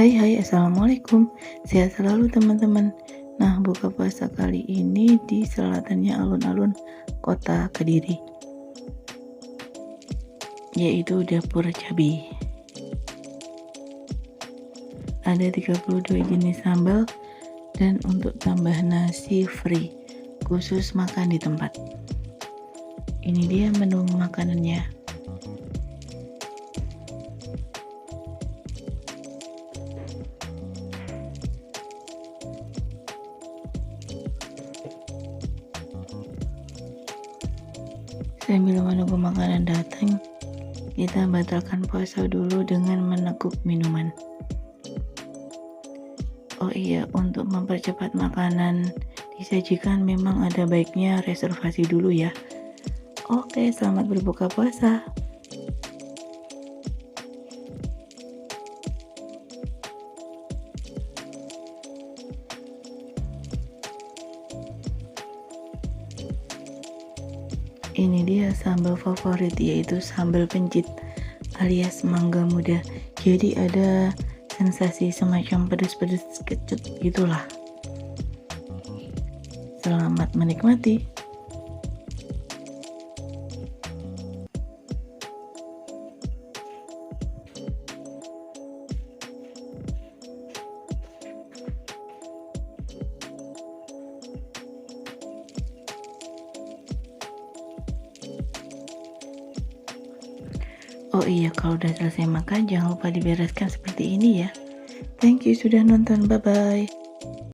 Hai, assalamualaikum. Sehat selalu teman-teman. Nah, buka puasa kali ini di selatannya alun-alun kota Kediri, yaitu Dapur Cabai. Ada 32 jenis sambal dan untuk tambah nasi free, khusus makan di tempat. Ini dia menu makanannya. Sambil menunggu makanan datang, kita batalkan puasa dulu dengan meneguk minuman. Oh iya, untuk mempercepat makanan disajikan memang ada baiknya reservasi dulu ya. Oke, selamat berbuka puasa. Ini dia sambal favorit, yaitu sambal pencit alias mangga muda. Jadi ada sensasi semacam pedes-pedes kecut gitulah. Selamat menikmati. Oh iya, kalau udah selesai makan jangan lupa dibereskan seperti ini ya. Thank you sudah nonton, bye-bye.